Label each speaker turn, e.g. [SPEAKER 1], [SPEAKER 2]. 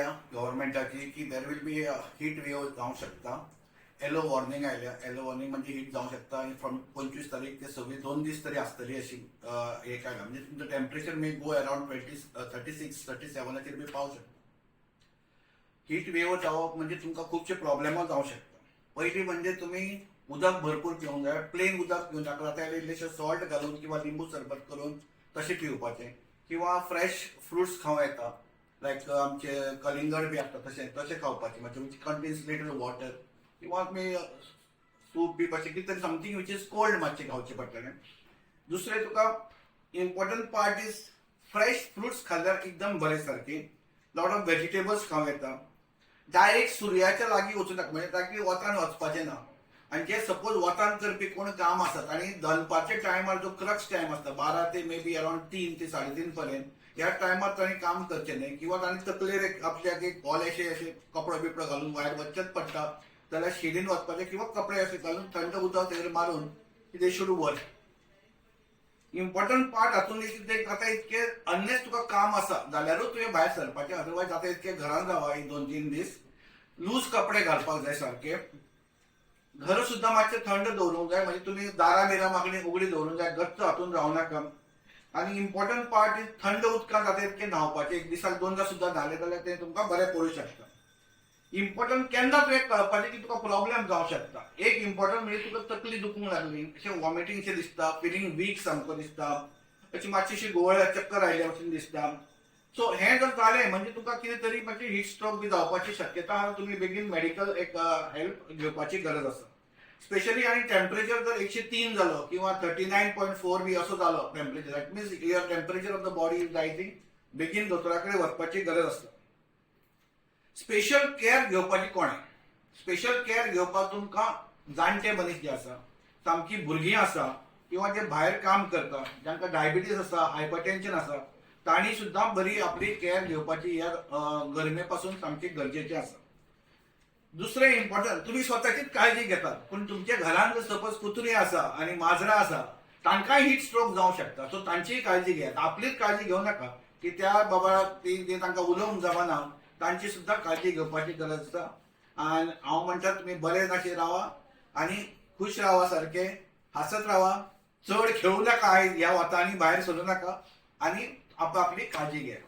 [SPEAKER 1] आयल्या गव्हर्नमेंटाची की there will be heat wave जावंक शकता. येलो वॉर्निंग आयल्या. येलो वॉर्निंग म्हणजे हीट जावंक शकता आणि फ्रॉम 25 तारीख ते 26 2 दीस तरी आसतली अशी हे काडला. म्हणजे तुमचं टेम्परेचर मे गो अराउंड 36 37 बी पावू शकता. हीट वेव जावप म्हणजे तुमकां खूबशे प्रॉब्लेम जावंक शकता. पहिली म्हणजे तुम्ही उदक भरपूर पिवंक जाय. प्लेन उदक पिवं नाका. ताका इल्लेशें सॉल्ट घालून किंवा लिंबू सरबत करून तशें पिवपाचें. किंवा फ्रेश फ्रुट्स खावं येता. लायक आमचे कलिंगड बी आसता तशें खावपाचें. म्हणजे विच कंटेन्स लिटल वॉटर किंवा तुम्ही सूप बी अशें कितें तरी समथींग विच इज कोल्ड मातशें खावचें पडटलें. दुसरें तुका important part is fresh fruits खाल्ल्यार एकदम बरें सारकें. लॉट ऑफ व्हेजिटेबल्स खावं येता. डायरेक्ट सुर्याच्या लागीं वचूं नाका. म्हणजे ताकी वतान वचपाचें ना. आणि जे सपोज वतान करपी कोण काम आसत आणि दनपारच्या टायमार जो क्रक्स टायम आसता 12 ते मे बी अराउंड 3 ते 3:30 पर्यंत ह्या टायमार तांणी काम करचें न्हय. किंवा तांणी तकलेर आपल्याक एक ओलेशें अशें कपडो बिपडो घालून भायर वचचेंच पडटा जाल्यार शिडीन वचपाचें किंवा कपडे अशें घालून थंड उदक तेजेर मारून they should work. Important part हातून आतां इतके अनलेस तुका काम आसा जाल्यारूच तुवें भायर सरपाचें. अदरवायज आतां इतके घरान रावा एक 2-3 दीस. लूज कपडे घालपाक जाय सारके. घर सुद्धा मातशें थंड दवरूंक जाय. म्हणजे तुम्ही दारां बिरां मागणी उगडी दवरूंक जाय. गच्च हातून रावं नाका. आणि इम्पॉर्टंट पार्ट इज थंड उदकांत जाता तितकें न्हावपाचें. एक दिसाक 2दा सुद्धा न्हाले जाल्यार तें तुमकां बरें पडूंक शकता. इम्पॉर्टंट केन्ना तुवें कळपाचें की तुका प्रॉब्लेम जावंक शकता. एक इम्पॉर्टंट म्हणजे तुका तकली दुखूंक लागली, अशें वॉमिटिंगशें दिसता, फिलींग वीक सामको दिसता, अशी मातशीशी घुंवळ चक्कर आयल्या भशेन दिसता. सो हें जर जालें म्हणजे तुका कितें तरी मातशी हीट स्ट्रोक बी जावपाची शक्यता आहा. तुमी बेगीन मेडिकल एक हेल्प घेवपाची गरज आसा. स्पेशली आणि टेम्परेचर जर 103 जालो किंवा 39.4 बी असो जालो temperature, that means your temperature of the body is rising. बेगीन दोतोराकडे वचपाची गरज आसता. स्पेशल केअर घेवपाची कोणें? स्पेशल केअर घेवपाक तुमकां जाणटे मनीस जे आसा, सामकी भुरगीं आसा किंवा जे भायर काम करता, जांकां डायबिटीज आसा, हायपरटेन्शन आसा, तांणी सुद्दां बरी आपली केअर घेवपाची ह्या गरमे पासून सामकी गरजेचें आसा. दुसरें इम्पॉर्टंट, तुम्ही स्वताचीच काळजी घेतात पण तुमच्या घरान जर सपोज कुत्री आसा आणि माजरां आसा तांकांय हीट स्ट्रोक जावंक शकता. सो तांचीय काळजी घेयात. आपलीच काळजी घेवं नाका की त्या बाबा ती तांकां उलोवंक जमना. तांची सुद्धा काळजी घेवपाची गरज आसा. आनी हांव म्हणटा तुमी बरे नाशे रावा आनी खुश रावा, सारके हासत रावा. चड खेळू नाका आयज ह्या वतांनी भायर सरूं नाका आनी आपली काळजी घेयात.